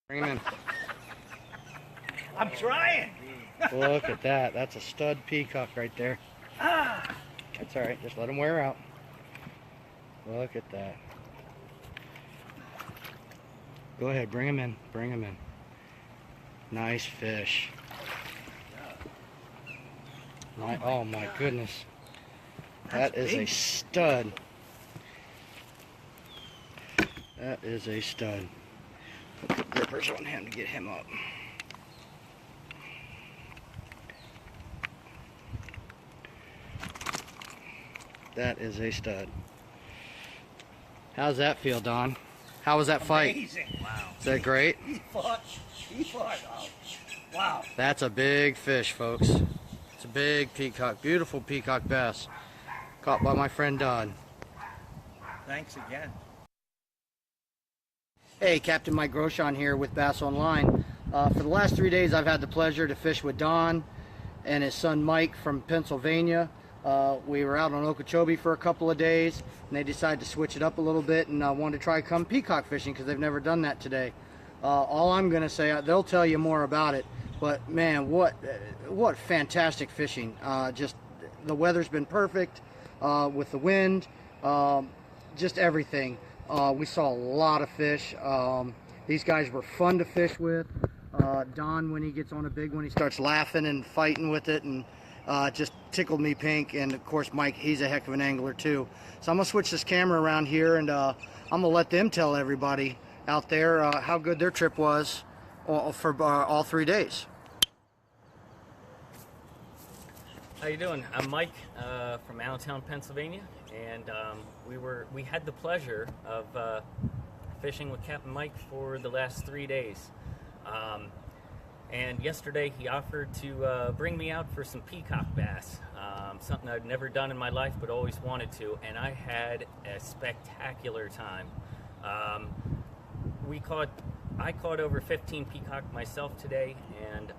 Bring him in. I'm trying. Look at that. That's a stud peacock right there. That's all right. Just let him wear out. Look at that. Go ahead. Bring him in. Bring him in. Nice fish. Oh my goodness. That is a stud. That is a stud. Put the grippers on him to get him up. That is a stud. How's that feel, Don? How was that fight? Amazing. Wow. Is that great? He fought. Oh, wow. That's a big fish, folks. It's a big peacock. Beautiful peacock bass. Caught by my friend Don. Thanks again. Hey, Captain Mike Groshon here with Bass Online. For the last 3 days, I've had the pleasure to fish with Don and his son Mike from Pennsylvania. We were out on Okeechobee for a couple of days, and they decided to switch it up a little bit and wanted to try come peacock fishing because they've never done that today. All I'm going to say, they'll tell you more about it, but man, what fantastic fishing. Just the weather's been perfect with the wind, just everything. We saw a lot of fish. These guys were fun to fish with. Don, when he gets on a big one, he starts laughing and fighting with it, and just tickled me pink. And of course Mike, he's a heck of an angler too. So I'm gonna switch this camera around here, and I'm gonna let them tell everybody out there how good their trip was for all 3 days. How you doing? I'm Mike from Allentown, Pennsylvania, and we had the pleasure of fishing with Captain Mike for the last 3 days. And yesterday he offered to bring me out for some peacock bass, something I'd never done in my life but always wanted to, and I had a spectacular time. I caught over 15 peacock myself today, and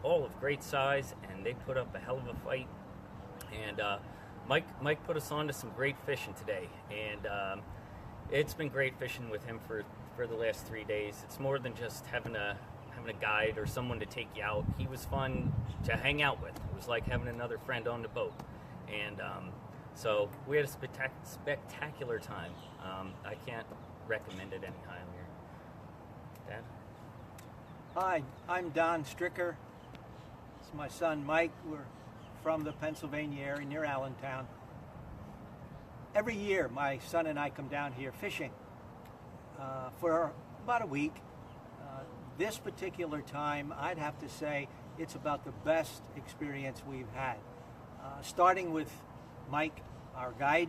all of great size, and they put up a hell of a fight. And Mike put us on to some great fishing today, and it's been great fishing with him for the last 3 days. It's more than just having a guide or someone to take you out. He was fun to hang out with. It was like having another friend on the boat. And so we had a spectacular time. I can't recommend it any higher. Dad? Hi, I'm Don Stricker. It's my son Mike. We're from the Pennsylvania area near Allentown. Every year my son and I come down here fishing for about a week. This particular time, I'd have to say it's about the best experience we've had. Starting with Mike, our guide,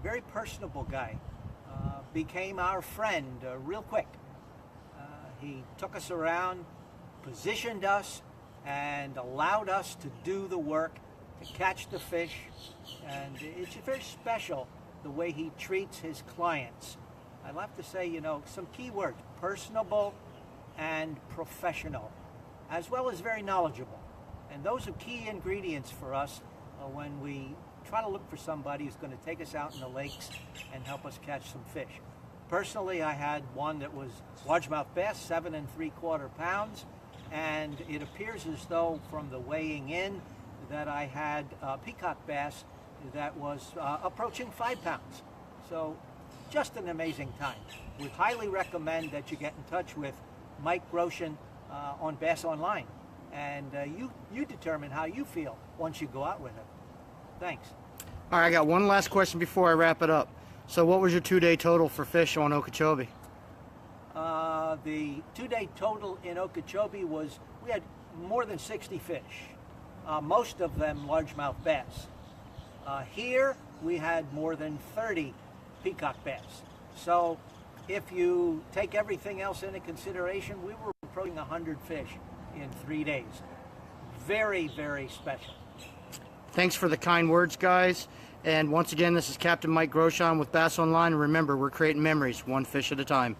very personable guy, became our friend real quick. He took us around, positioned us, and allowed us to do the work, to catch the fish. And it's very special the way he treats his clients. I'd have to say, some key words: personable and professional, as well as very knowledgeable. And those are key ingredients for us when we try to look for somebody who's going to take us out in the lakes and help us catch some fish. Personally, I had one that was largemouth bass, 7 3/4 pounds, and it appears as though from the weighing in that I had peacock bass that was approaching 5 pounds. So just an amazing time. We highly recommend that you get in touch with Mike Groshon on Bass Online, and you determine how you feel once you go out with him. Thanks. All right, I got one last question before I wrap it up. So what was your 2-day total for fish on Okeechobee? The 2-day total in Okeechobee was, we had more than 60 fish, most of them largemouth bass. Here we had more than 30 peacock bass. So if you take everything else into consideration, we were approaching 100 fish in 3 days. Very, very special. Thanks for the kind words, guys. And once again, this is Captain Mike Groshon with Bass Online. Remember, we're creating memories, one fish at a time.